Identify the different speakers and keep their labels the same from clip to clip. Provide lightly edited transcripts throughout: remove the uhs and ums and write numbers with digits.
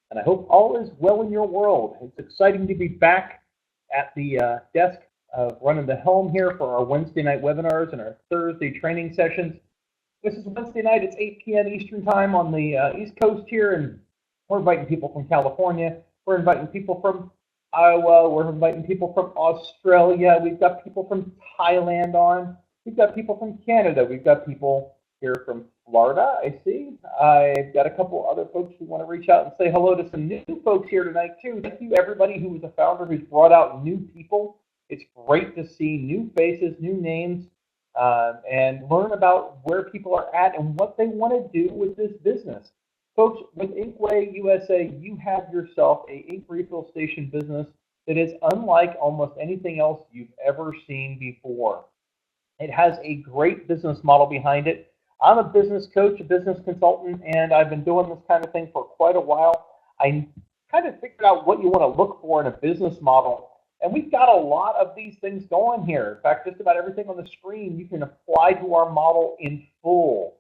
Speaker 1: And I hope all is well in your world. It's exciting to be back at the desk of running the helm here for our Wednesday night webinars and our Thursday training sessions. This is Wednesday night. It's 8 p.m. Eastern Time on the East Coast here, and we're inviting people from California. We're inviting people from Iowa. We're inviting people from Australia. We've got people from Thailand on. We've got people from Canada. We've got people here from Florida, I see. I've got a couple other folks who want to reach out and say hello to some new folks here tonight, too. Thank you, everybody who is a founder who's brought out new people. It's great to see new faces, new names, and learn about where people are at and what they want to do with this business. Folks, with Inkway USA, you have yourself a ink refill station business that is unlike almost anything else you've ever seen before. It has a great business model behind it. I'm a business coach, a business consultant, and I've been doing this kind of thing for quite a while. I kind of figured out what you want to look for in a business model, and we've got a lot of these things going here. In fact, just about everything on the screen you can apply to our model in full.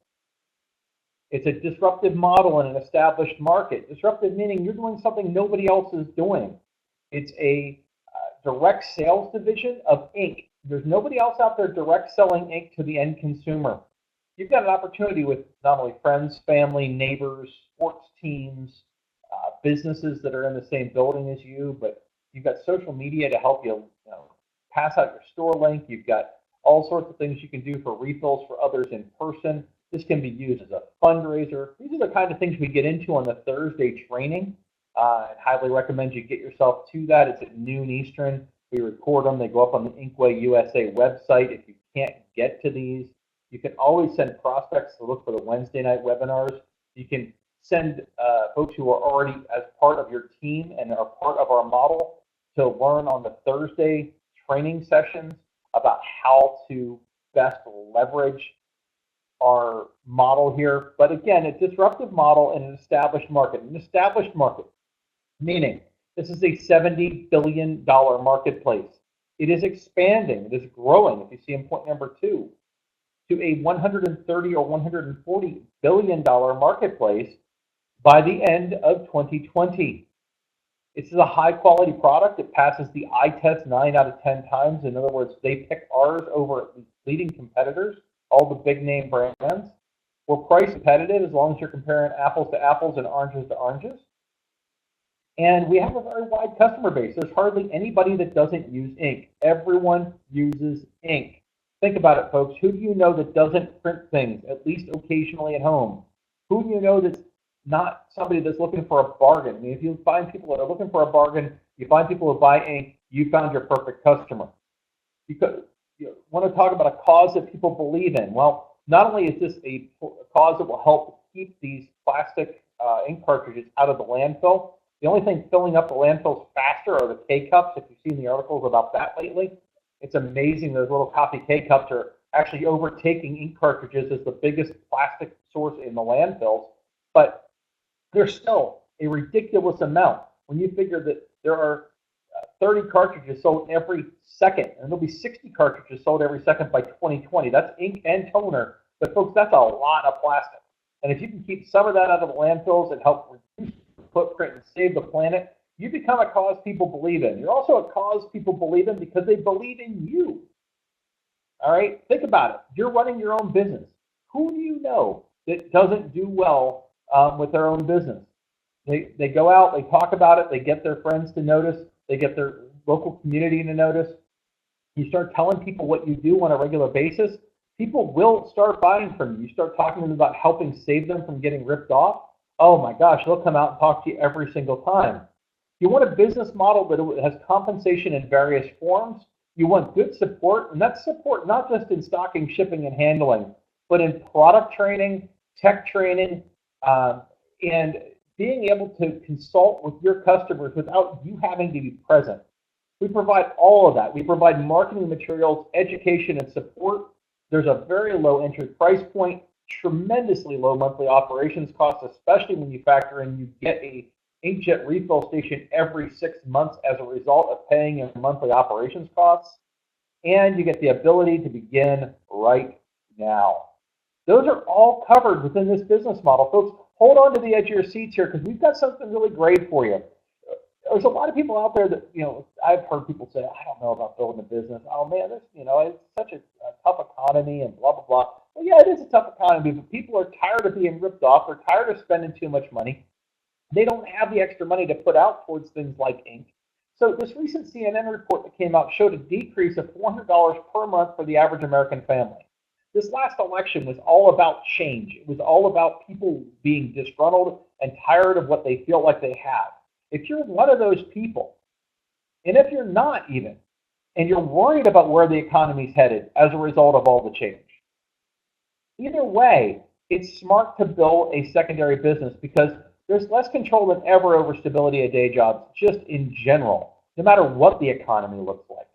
Speaker 1: It's a disruptive model in an established market. Disruptive meaning you're doing something nobody else is doing. It's a direct sales division of ink. There's nobody else out there direct selling ink to the end consumer. You've got an opportunity with not only friends, family, neighbors, sports teams, businesses that are in the same building as you, but you've got social media to help you, pass out your store link. You've got all sorts of things you can do for refills for others in person. This can be used as a fundraiser. These are the kind of things we get into on the Thursday training. I highly recommend you get yourself to that. It's at noon Eastern. We record them. They go up on the Inkway USA website. If you can't get to these, you can always send prospects to look for the Wednesday night webinars. You can send folks who are already as part of your team and are part of our model to learn on the Thursday training sessions about how to best leverage our model here. But again, a disruptive model in an established market. An established market, meaning this is a $70 billion marketplace. It is expanding. It is growing, if you see in point number 2, to a $130 or $140 billion marketplace by the end of 2020. This is a high-quality product. It passes the eye test 9 out of 10 times. In other words, they pick ours over leading competitors, all the big-name brands. We're price competitive as long as you're comparing apples to apples and oranges to oranges. And we have a very wide customer base. There's hardly anybody that doesn't use ink. Everyone uses ink. Think about it, folks. Who do you know that doesn't print things, at least occasionally at home? Who do you know that's not somebody that's looking for a bargain? I mean, if you find people that are looking for a bargain, you find people who buy ink, you found your perfect customer. Because you want to talk about a cause that people believe in. Well, not only is this a cause that will help keep these plastic ink cartridges out of the landfill, the only thing filling up the landfills faster are the K-cups, if you've seen the articles about that lately. It's amazing those little coffee K-cups are actually overtaking ink cartridges as the biggest plastic source in the landfills, but they're still a ridiculous amount. When you figure that there are 30 cartridges sold every second, and there'll be 60 cartridges sold every second by 2020. That's ink and toner, but folks, that's a lot of plastic. And if you can keep some of that out of the landfills and help reduce the footprint and save the planet, you become a cause people believe in. You're also a cause people believe in because they believe in you. All right? Think about it. You're running your own business. Who do you know that doesn't do well with their own business? They go out, they talk about it, they get their friends to notice, they get their local community to notice. You start telling people what you do on a regular basis, people will start buying from you. You start talking to them about helping save them from getting ripped off. Oh my gosh, they'll come out and talk to you every single time. You want a business model that has compensation in various forms. You want good support, and that's support not just in stocking, shipping, and handling, but in product training, tech training, and being able to consult with your customers without you having to be present. We provide all of that. We provide marketing materials, education, and support. There's a very low entry price point, tremendously low monthly operations costs, especially when you factor in you get a inkjet refill station every 6 months as a result of paying your monthly operations costs, and you get the ability to begin right now. Those are all covered within this business model. Folks, hold on to the edge of your seats here because we've got something really great for you. There's a lot of people out there that, I've heard people say, I don't know about building a business. Oh man, it's such a tough economy and blah, blah, blah. Well, yeah, it is a tough economy, but people are tired of being ripped off. They're tired of spending too much money. They don't have the extra money to put out towards things like ink. So this recent CNN report that came out showed a decrease of $400 per month for the average American family. This last election was all about change. It was all about people being disgruntled and tired of what they feel like they have. If you're one of those people, and if you're not even, and you're worried about where the economy's headed as a result of all the change, either way, it's smart to build a secondary business because there's less control than ever over stability of day jobs, just in general, no matter what the economy looks like.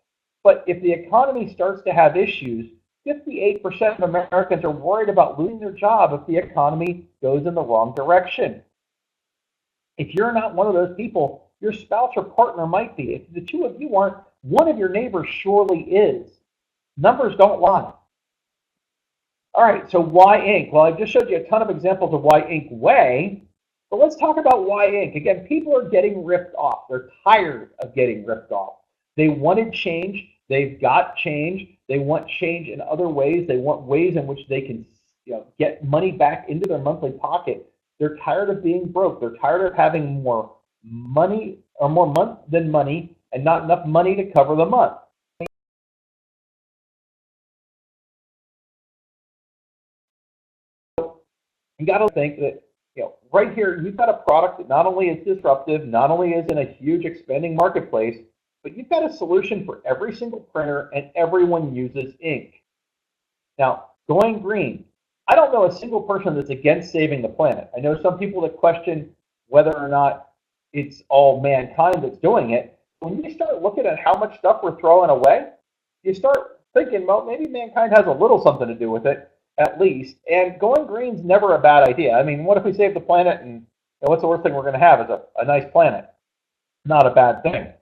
Speaker 1: But if the economy starts to have issues, 58% of Americans are worried about losing their job if the economy goes in the wrong direction. If you're not one of those people, your spouse or partner might be. If the two of you aren't, one of your neighbors surely is. Numbers don't lie. All right, so why ink? Well, I just showed you a ton of examples of why Inkway, but let's talk about why ink. Again, people are getting ripped off. They're tired of getting ripped off. They wanted change. They've got change. They want change in other ways. They want ways in which they can get money back into their monthly pocket. They're tired of being broke. They're tired of having more money or more month than money and not enough money to cover the month. You got to think that right here you've got a product that not only is disruptive, not only is in a huge expanding marketplace, but you've got a solution for every single printer and everyone uses ink. Now, going green. I don't know a single person that's against saving the planet. I know some people that question whether or not it's all mankind that's doing it. When you start looking at how much stuff we're throwing away, you start thinking, well, maybe mankind has a little something to do with it, at least. And going green's never a bad idea. I mean, what if we save the planet and what's the worst thing we're going to have is a nice planet? Not a bad thing.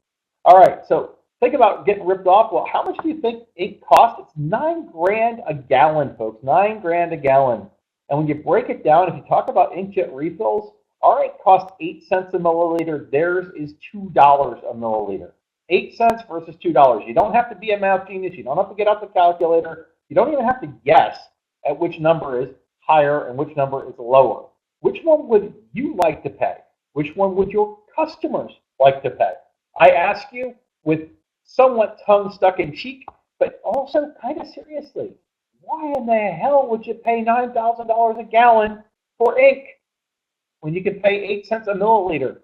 Speaker 1: All right, so think about getting ripped off. Well, how much do you think ink costs? It's $9 a gallon, folks. $9 a gallon. And when you break it down, if you talk about inkjet refills, our ink costs 8 cents a milliliter. Theirs is $2 a milliliter. 8 cents versus $2. You don't have to be a math genius. You don't have to get out the calculator. You don't even have to guess at which number is higher and which number is lower. Which one would you like to pay? Which one would your customers like to pay? I ask you with somewhat tongue stuck in cheek, but also kind of seriously, why in the hell would you pay $9,000 a gallon for ink when you can pay 8 cents a milliliter?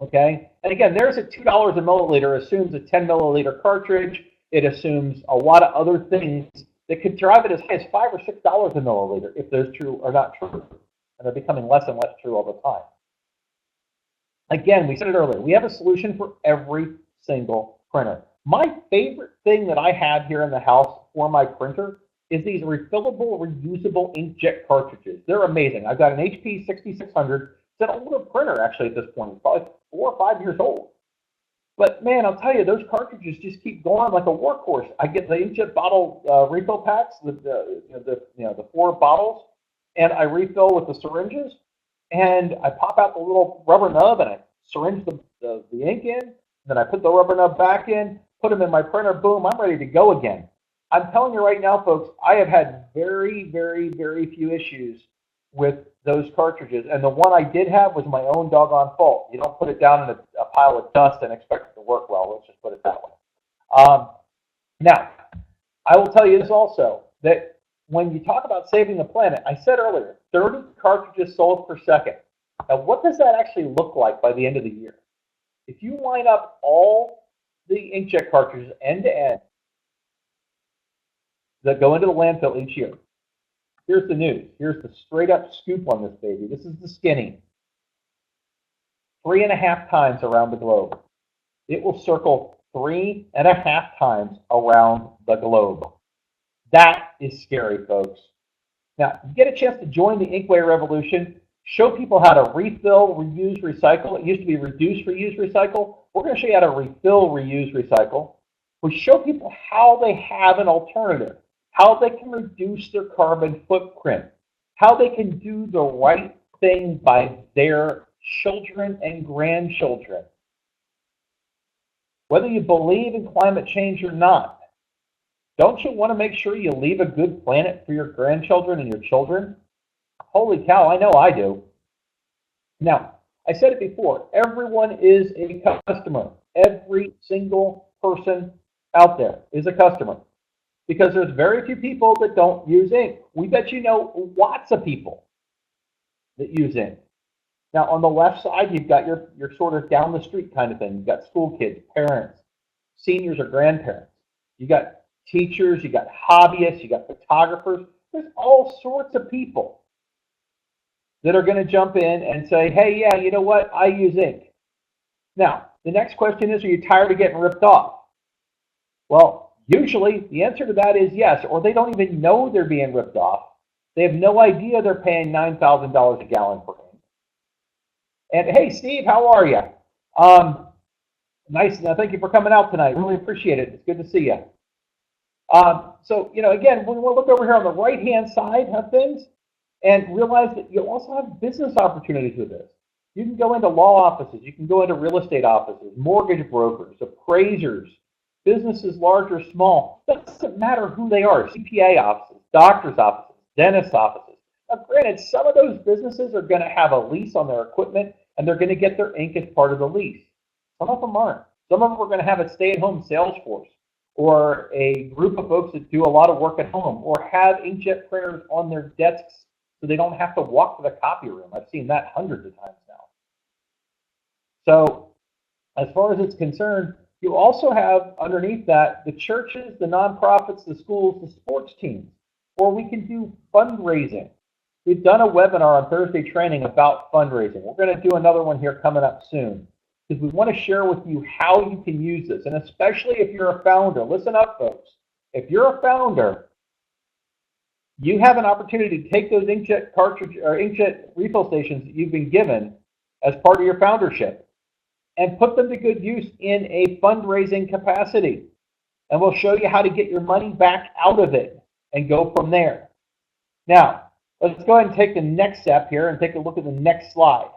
Speaker 1: Okay, and again, there's a $2 a milliliter assumes a 10 milliliter cartridge. It assumes a lot of other things that could drive it as high as $5 or $6 a milliliter if those true or not true, and they're becoming less and less true all the time. Again, we said it earlier, we have a solution for every single printer. My favorite thing that I have here in the house for my printer is these refillable, reusable inkjet cartridges. They're amazing. I've got an HP 6600. It's an older printer, actually, at this point. It's probably 4 or 5 years old. But, man, I'll tell you, those cartridges just keep going like a workhorse. I get the inkjet bottle refill packs, the 4 bottles, and I refill with the syringes. And I pop out the little rubber nub and I syringe the ink in. Then I put the rubber nub back in, put them in my printer, boom, I'm ready to go again. I'm telling you right now, folks, I have had very, very, very few issues with those cartridges. And the one I did have was my own doggone fault. You don't put it down in a pile of dust and expect it to work well. Let's just put it that way. Now, I will tell you this also, that when you talk about saving the planet, I said earlier, 30 cartridges sold per second. Now, what does that actually look like by the end of the year? If you line up all the inkjet cartridges end to end that go into the landfill each year, here's the news. Here's the straight up scoop on this baby. This is the skinny. 3.5 times around the globe. It will circle 3.5 times around the globe. That is scary, folks. Now, you get a chance to join the Inkway revolution, show people how to refill, reuse, recycle. It used to be reduce, reuse, recycle. We're going to show you how to refill, reuse, recycle. We show people how they have an alternative, how they can reduce their carbon footprint, how they can do the right thing by their children and grandchildren. Whether you believe in climate change or not, don't you want to make sure you leave a good planet for your grandchildren and your children? Holy cow, I know I do. Now, I said it before, everyone is a customer. Every single person out there is a customer because there's very few people that don't use ink. We bet you know lots of people that use ink. Now, on the left side, you've got your sort of down the street kind of thing. You've got school kids, parents, seniors or grandparents. You got teachers, you got hobbyists, you got photographers. There's all sorts of people that are going to jump in and say, hey, yeah, you know what? I use ink. Now, the next question is, are you tired of getting ripped off? Well, usually the answer to that is yes, or they don't even know they're being ripped off. They have no idea they're paying $9,000 a gallon for ink. And hey, Steve, how are you? Nice. Thank you for coming out tonight. Really appreciate it. It's good to see you. So, again, we want to look over here on the right-hand side of things and realize that you also have business opportunities with this. You can go into law offices. You can go into real estate offices, mortgage brokers, appraisers, businesses large or small. It doesn't matter who they are. CPA offices, doctor's offices, dentist offices. Now, granted, some of those businesses are going to have a lease on their equipment, and they're going to get their ink as part of the lease. Some of them aren't. Some of them are going to have a stay-at-home sales force or a group of folks that do a lot of work at home or have inkjet printers on their desks so they don't have to walk to the copy room. I've seen that hundreds of times now. So as far as it's concerned, you also have underneath that the churches, the nonprofits, the schools, the sports teams, or we can do fundraising. We've done a webinar on Thursday training about fundraising. We're going to do another one here coming up soon because we want to share with you how you can use this, and especially if you're a founder. Listen up, folks. If you're a founder, you have an opportunity to take those inkjet cartridge or inkjet refill stations that you've been given as part of your foundership and put them to good use in a fundraising capacity. And we'll show you how to get your money back out of it and go from there. Now, let's go ahead and take the next step here and take a look at the next slide.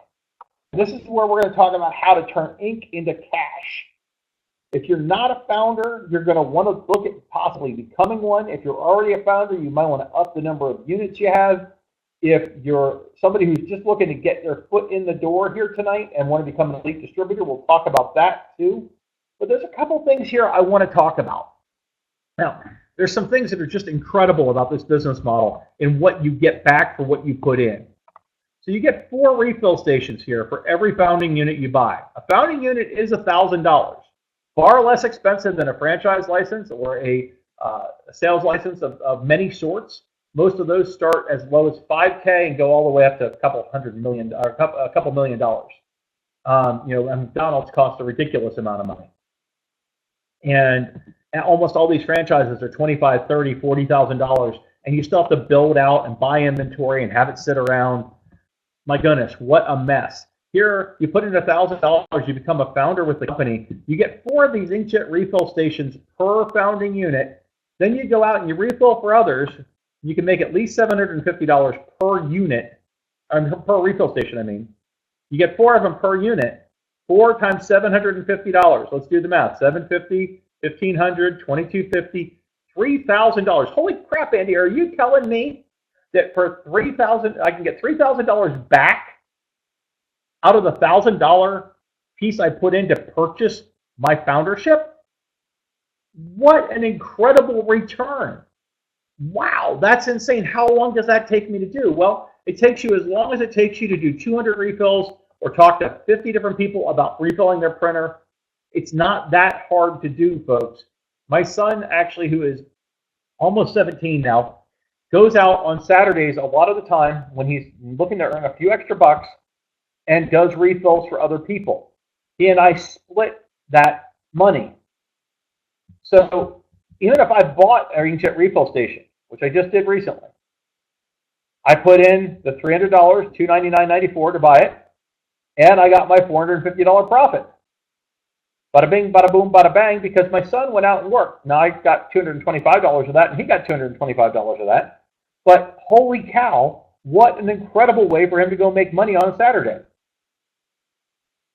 Speaker 1: This is where we're going to talk about how to turn ink into cash. If you're not a founder, you're going to want to look at possibly becoming one. If you're already a founder, you might want to up the number of units you have. If you're somebody who's just looking to get their foot in the door here tonight and want to become an elite distributor, we'll talk about that too. But there's a couple things here I want to talk about. Now, there's some things that are just incredible about this business model and what you get back for what you put in. So you get 4 refill stations here for every founding unit you buy. A founding unit is $1,000, far less expensive than a franchise license or a sales license of many sorts. Most of those start as low as $5K and go all the way up to a couple million dollars. And McDonald's costs a ridiculous amount of money. And almost all these franchises are $25,000, $30,000, $40,000, and you still have to build out and buy inventory and have it sit around. My goodness, what a mess. Here, you put in $1,000, you become a founder with the company. You get 4 of these inkjet refill stations per founding unit. Then you go out and you refill for others. You can make at least $750 per unit, per refill station, I mean. You get 4 of them per unit. 4 times $750. Let's do the math. $750, $1,500, $2,250, $3,000. Holy crap, Andy, are you telling me that for $3,000, I can get $3,000 back out of the $1,000 piece I put in to purchase my foundership? What an incredible return. Wow, that's insane. How long does that take me to do? Well, it takes you as long as it takes you to do 200 refills or talk to 50 different people about refilling their printer. It's not that hard to do, folks. My son, actually, who is almost 17 now, goes out on Saturdays a lot of the time when he's looking to earn a few extra bucks and does refills for other people. He and I split that money. So even if I bought an inkjet refill station, which I just did recently, I put in the $300, $299.94 to buy it, and I got my $450 profit. Bada bing, bada boom, bada bang, because my son went out and worked. Now I got $225 of that, and he got $225 of that. But holy cow, what an incredible way for him to go make money on a Saturday.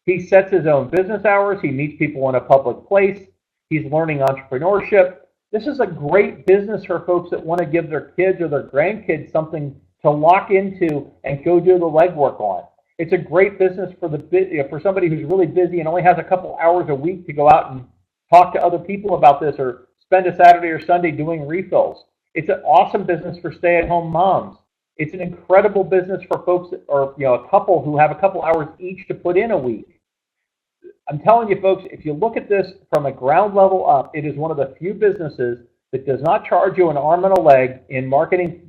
Speaker 1: He sets his own business hours. He meets people in a public place. He's learning entrepreneurship. This is a great business for folks that want to give their kids or their grandkids something to lock into and go do the legwork on. It's a great business for somebody who's really busy and only has a couple hours a week to go out and talk to other people about this or spend a Saturday or Sunday doing refills. It's an awesome business for stay-at-home moms. It's an incredible business for folks or a couple who have a couple hours each to put in a week. I'm telling you, folks, if you look at this from a ground level up, it is one of the few businesses that does not charge you an arm and a leg in marketing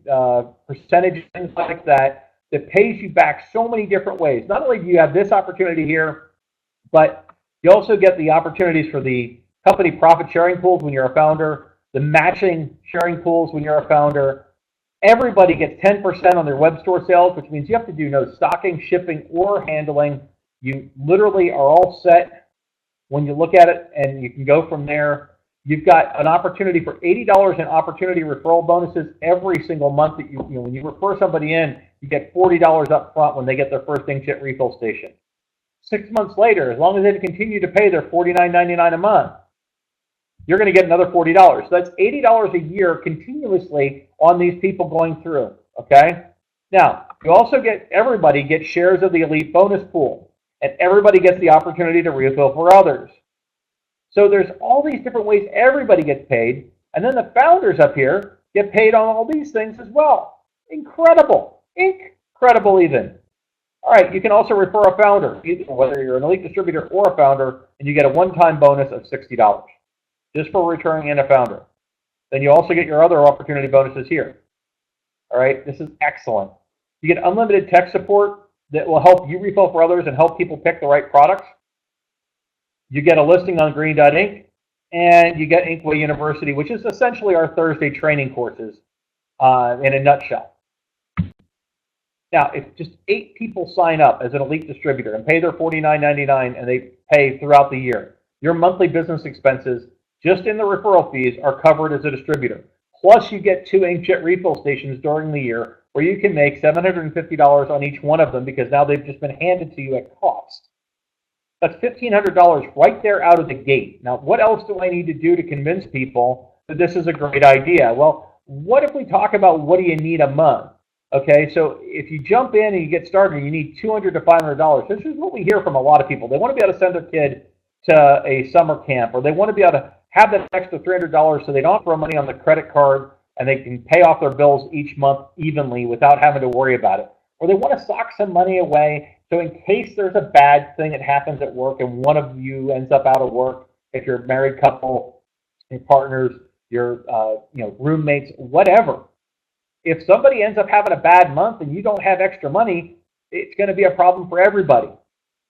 Speaker 1: percentage, things like that pays you back so many different ways. Not only do you have this opportunity here, but you also get the opportunities for the company profit sharing pools when you're a founder, the matching sharing pools when you're a founder. Everybody gets 10% on their web store sales, which means you have to do no stocking, shipping, or handling. You literally are all set when you look at it, and you can go from there. You've got an opportunity for $80 in opportunity referral bonuses every single month. That when you refer somebody in, you get $40 up front when they get their first inkjet refill station. 6 months later, as long as they continue to pay their $49.99 a month, you're going to get another $40. So that's $80 a year continuously on these people going through. Okay. Now you also everybody gets shares of the elite bonus pool, and everybody gets the opportunity to refill for others. So there's all these different ways everybody gets paid, and then the founders up here get paid on all these things as well. Incredible. Incredible even. All right, you can also refer a founder, whether you're an elite distributor or a founder, and you get a one-time bonus of $60 just for returning in a founder. Then you also get your other opportunity bonuses here. All right, this is excellent. You get unlimited tech support that will help you refill for others and help people pick the right products. You get a listing on Green.Inc, and you get Inkway University, which is essentially our Thursday training courses in a nutshell. Now, if just 8 people sign up as an elite distributor and pay their $49.99 and they pay throughout the year, your monthly business expenses just in the referral fees are covered as a distributor. Plus, you get 2 inkjet refill stations during the year where you can make $750 on each one of them because now they've just been handed to you at cost. That's $1,500 right there out of the gate. Now, what else do I need to do to convince people that this is a great idea? Well, what if we talk about what do you need a month? Okay, so if you jump in and you get started and you need $200 to $500, this is what we hear from a lot of people. They want to be able to send their kid to a summer camp, or they want to be able to have that extra $300 so they don't throw money on the credit card and they can pay off their bills each month evenly without having to worry about it. Or they want to sock some money away so in case there's a bad thing that happens at work and one of you ends up out of work, if you're a married couple, your partners, your roommates, whatever. If somebody ends up having a bad month and you don't have extra money, it's going to be a problem for everybody.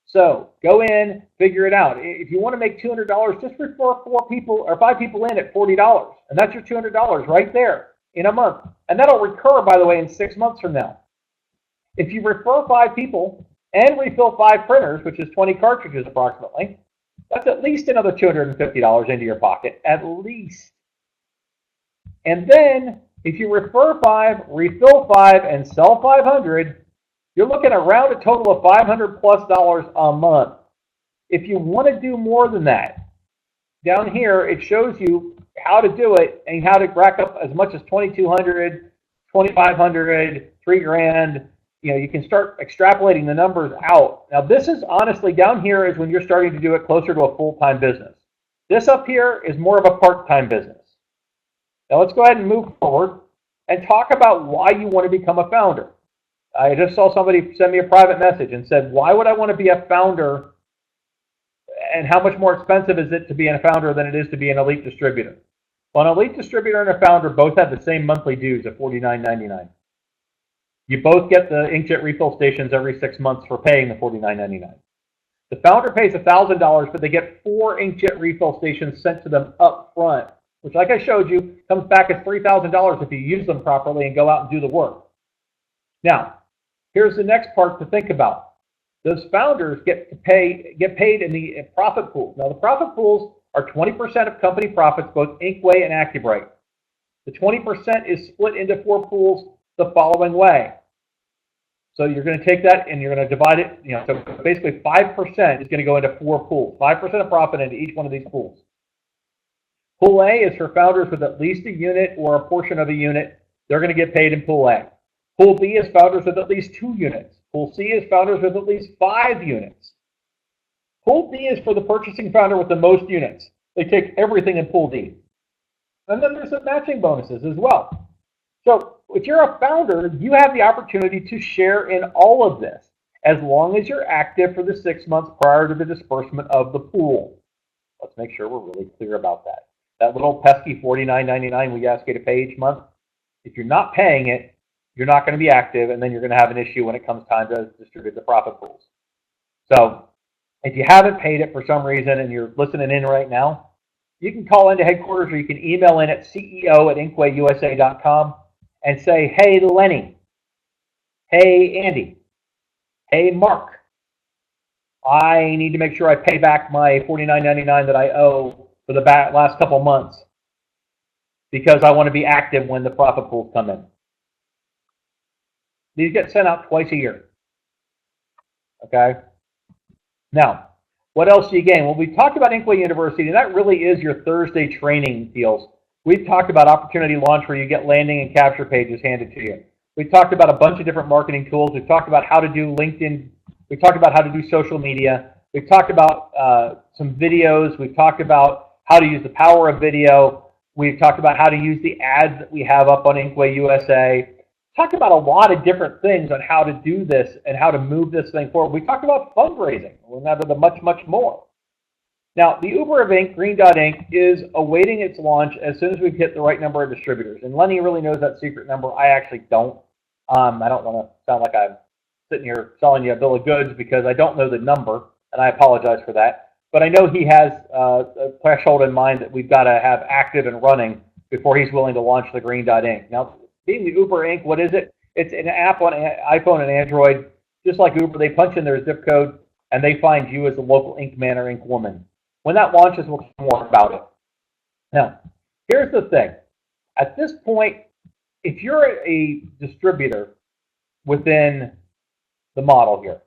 Speaker 1: So go in, figure it out. If you want to make $200, just refer 4 people or 5 people in at $40, and that's your $200 right there in a month. And that'll recur, by the way, in 6 months from now. If you refer 5 people and refill 5 printers, which is 20 cartridges approximately, that's at least another $250 into your pocket, at least. And then if you refer 5, refill 5, and sell 500, you're looking around a total of $500+ a month. If you want to do more than that, down here it shows you how to do it and how to rack up as much as $2,200, $2,500, $3,000. You can start extrapolating the numbers out. Now, this is honestly down here is when you're starting to do it closer to a full-time business. This up here is more of a part-time business. Now, let's go ahead and move forward and talk about why you want to become a founder. I just saw somebody send me a private message and said, why would I want to be a founder, and how much more expensive is it to be a founder than it is to be an elite distributor? Well, an elite distributor and a founder both have the same monthly dues of $49.99. You both get the inkjet refill stations every 6 months for paying the $49.99. The founder pays $1,000, but they get 4 inkjet refill stations sent to them up front, which, like I showed you, comes back as $3,000 if you use them properly and go out and do the work. Now, here's the next part to think about. those founders get paid in the profit pools. Now, the profit pools are 20% of company profits, both Inkway and ActiveBright. The 20% is split into 4 pools the following way. So you're going to take that and you're going to divide it, so basically 5% is going to go into 4 pools, 5% of profit into each one of these pools. Pool A is for founders with at least a unit or a portion of a unit. They're going to get paid in Pool A. Pool B is founders with at least 2 units. Pool C is founders with at least 5 units. Pool D is for the purchasing founder with the most units. They take everything in Pool D. And then there's some matching bonuses as well. So if you're a founder, you have the opportunity to share in all of this as long as you're active for the 6 months prior to the disbursement of the pool. Let's make sure we're really clear about that. That little pesky $49.99 we ask you to pay each month, if you're not paying it, you're not going to be active, and then you're going to have an issue when it comes time to distribute the profit pools. So if you haven't paid it for some reason and you're listening in right now, you can call into headquarters or you can email in at ceo@inkwayusa.com and say, hey, Lenny, hey, Andy, hey, Mark, I need to make sure I pay back my $49.99 that I owe for the last couple months because I want to be active when the profit pools come in. These get sent out twice a year. Okay? Now, what else do you gain? Well, we talked about Inkway University, and that really is your Thursday training deals. We've talked about Opportunity Launch where you get landing and capture pages handed to you. We've talked about a bunch of different marketing tools. We've talked about how to do LinkedIn. We've talked about how to do social media. We've talked about some videos. We've talked about how to use the power of video. We've talked about how to use the ads that we have up on Inkway USA. Talked about a lot of different things on how to do this and how to move this thing forward. We talked about fundraising. We'll have much, much more. Now, the Uber of Inc., Green Dot Inc., is awaiting its launch as soon as we hit the right number of distributors. And Lenny really knows that secret number. I actually don't. I don't want to sound like I'm sitting here selling you a bill of goods because I don't know the number, and I apologize for that. But I know he has a threshold in mind that we've got to have active and running before he's willing to launch the Green Dot Inc. Now, being the Uber Inc., what is it? It's an app on iPhone and Android. Just like Uber, they punch in their zip code, and they find you as a local Inc. man or Inc. woman. When that launches, we'll talk more about it. Now, here's the thing. At this point, if you're a distributor within the model here,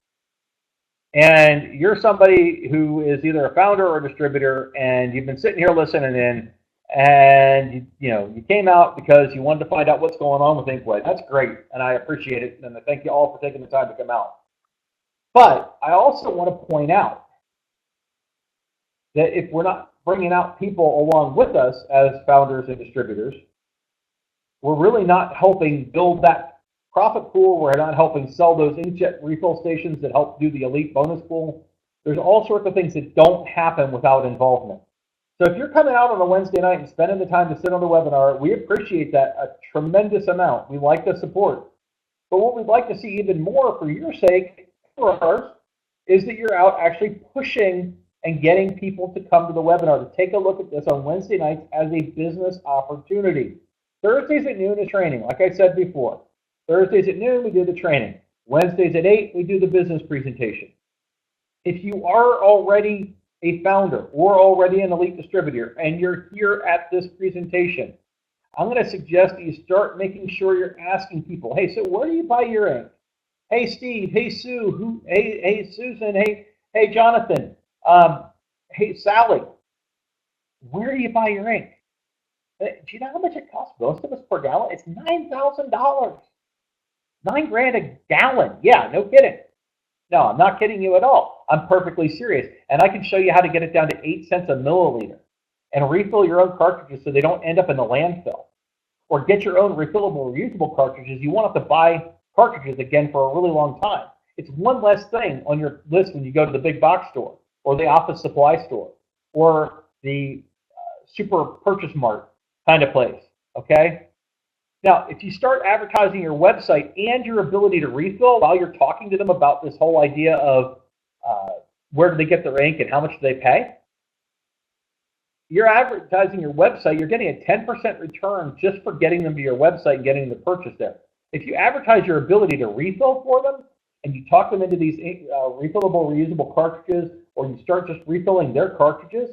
Speaker 1: and you're somebody who is either a founder or a distributor, and you've been sitting here listening in, and you came out because you wanted to find out what's going on with Inkway. That's great, and I appreciate it, and I thank you all for taking the time to come out. But I also want to point out that if we're not bringing out people along with us as founders and distributors, we're really not helping build that profit pool. We're not helping sell those inkjet refill stations that help do the elite bonus pool. There's all sorts of things that don't happen without involvement. So if you're coming out on a Wednesday night and spending the time to sit on the webinar, we appreciate that a tremendous amount. We like the support. But what we'd like to see even more for your sake, for ours, is that you're out actually pushing and getting people to come to the webinar, to take a look at this on Wednesday nights as a business opportunity. Thursdays at noon is training, like I said before. Thursdays at noon, we do the training. Wednesdays at 8, we do the business presentation. If you are already a founder or already an elite distributor and you're here at this presentation, I'm going to suggest that you start making sure you're asking people, hey, so where do you buy your ink? Hey, Steve. Hey, Sue. Hey, Susan. Hey, Jonathan. Hey, Sally. Where do you buy your ink? Do you know how much it costs most of us per gallon? It's $9,000. $9,000 a gallon. Yeah, no kidding. No, I'm not kidding you at all. I'm perfectly serious. And I can show you how to get it down to 8 cents a milliliter and refill your own cartridges so they don't end up in the landfill. Or get your own refillable, reusable cartridges. You won't have to buy cartridges again for a really long time. It's one less thing on your list when you go to the big box store or the office supply store or the super purchase mart kind of place, okay? Now, if you start advertising your website and your ability to refill while you're talking to them about this whole idea of where do they get their ink and how much do they pay, you're advertising your website, you're getting a 10% return just for getting them to your website and getting the purchase there. If you advertise your ability to refill for them, and you talk them into these refillable, reusable cartridges, or you start just refilling their cartridges,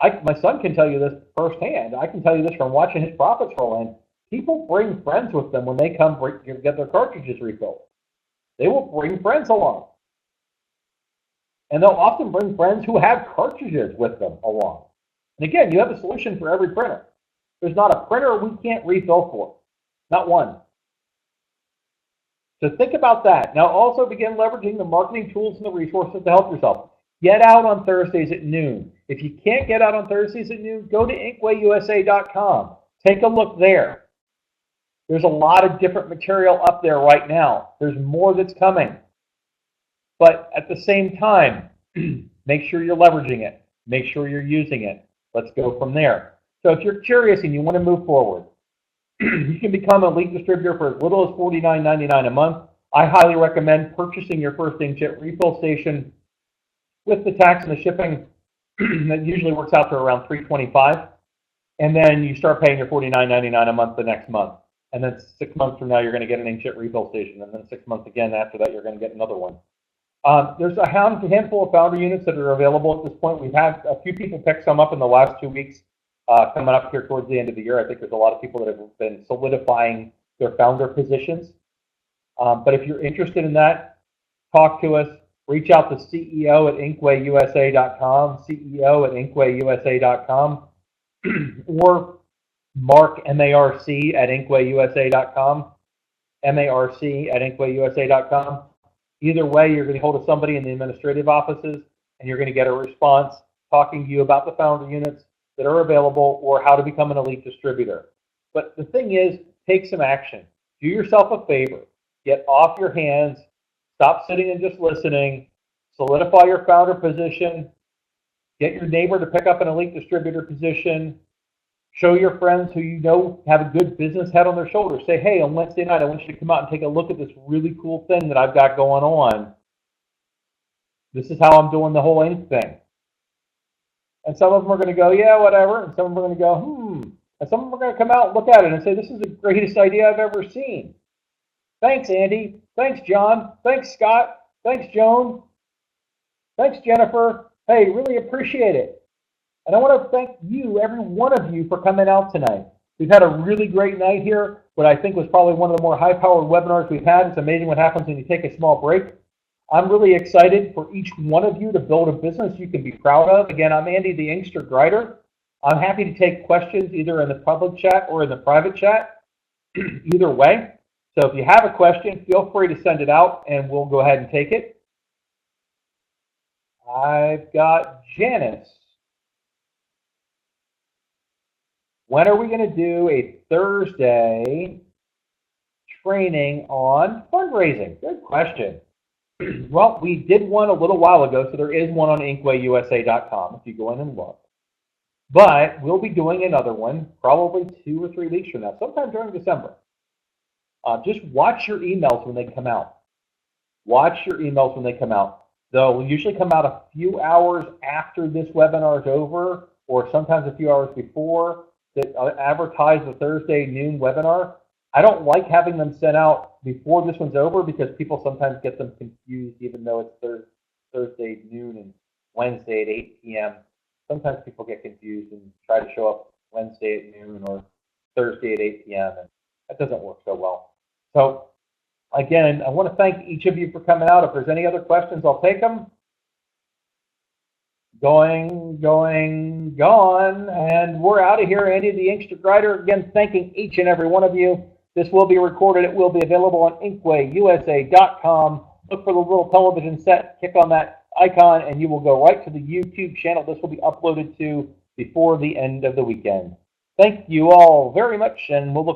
Speaker 1: my son can tell you this firsthand. I can tell you this from watching his profits roll in. People bring friends with them when they come get their cartridges refilled. They will bring friends along. And they'll often bring friends who have cartridges with them along. And again, you have a solution for every printer. There's not a printer we can't refill for. Not one. So think about that. Now also begin leveraging the marketing tools and the resources to help yourself. Get out on Thursdays at noon. If you can't get out on Thursdays at noon, go to inkwayusa.com. Take a look there. There's a lot of different material up there right now. There's more that's coming. But at the same time, make sure you're leveraging it. Make sure you're using it. Let's go from there. So if you're curious and you want to move forward, you can become an elite distributor for as little as $49.99 a month. I highly recommend purchasing your first inkjet refill station with the tax and the shipping. That usually works out to around $325, and then you start paying your $49.99 a month the next month. And then 6 months from now, you're going to get an inkjet refill station, and then 6 months again after that, you're going to get another one. There's a handful of founder units that are available at this point. We've had a few people pick some up in the last 2 weeks. Coming up here towards the end of the year, I think there's a lot of people that have been solidifying their founder positions. But if you're interested in that, talk to us. Reach out to CEO at inkwayusa.com, CEO at inkwayusa.com, or Mark, M-A-R-C, at inkwayusa.com, M-A-R-C at inkwayusa.com. Either way, you're going to hold of somebody in the administrative offices, and you're going to get a response talking to you about the founder units that are available or how to become an elite distributor. But the thing is, take some action. Do yourself a favor. Get off your hands. Stop sitting and just listening. Solidify your founder position. Get your neighbor to pick up an elite distributor position. Show your friends who you know have a good business head on their shoulders. Say, hey, on Wednesday night, I want you to come out and take a look at this really cool thing that I've got going on. This is how I'm doing the whole ink thing. And some of them are going to go, yeah, whatever. And some of them are going to go, And some of them are going to come out and look at it and say, this is the greatest idea I've ever seen. Thanks, Andy. Thanks, John. Thanks, Scott. Thanks, Joan. Thanks, Jennifer. Hey, really appreciate it. And I want to thank you, every one of you, for coming out tonight. We've had a really great night here, what I think was probably one of the more high-powered webinars we've had. It's amazing what happens when you take a small break. I'm really excited for each one of you to build a business you can be proud of. Again, I'm Andy the Inkster Grider. I'm happy to take questions either in the public chat or in the private chat, either way. So if you have a question, feel free to send it out and we'll go ahead and take it. I've got Janice. When are we going to do a Thursday training on fundraising? Good question. Well, we did one a little while ago, so there is one on inkwayusa.com if you go in and look. But we'll be doing another one probably 2 or 3 weeks from now, sometime during December. Just watch your emails when they come out. Watch your emails when they come out. They'll usually come out a few hours after this webinar is over, or sometimes a few hours before, that advertise the Thursday noon webinar. I don't like having them sent out before this one's over because people sometimes get them confused, even though it's Thursday noon and Wednesday at 8 p.m. Sometimes people get confused and try to show up Wednesday at noon or Thursday at 8 p.m. and that doesn't work so well. So again, I want to thank each of you for coming out. If there's any other questions, I'll take them. Gone. And we're out of here. Andy the Inkster Grider, again, thanking each and every one of you. This will be recorded. It will be available on inkwayusa.com. Look for the little television set. Click on that icon, and you will go right to the YouTube channel this will be uploaded to before the end of the weekend. Thank you all very much, and we'll look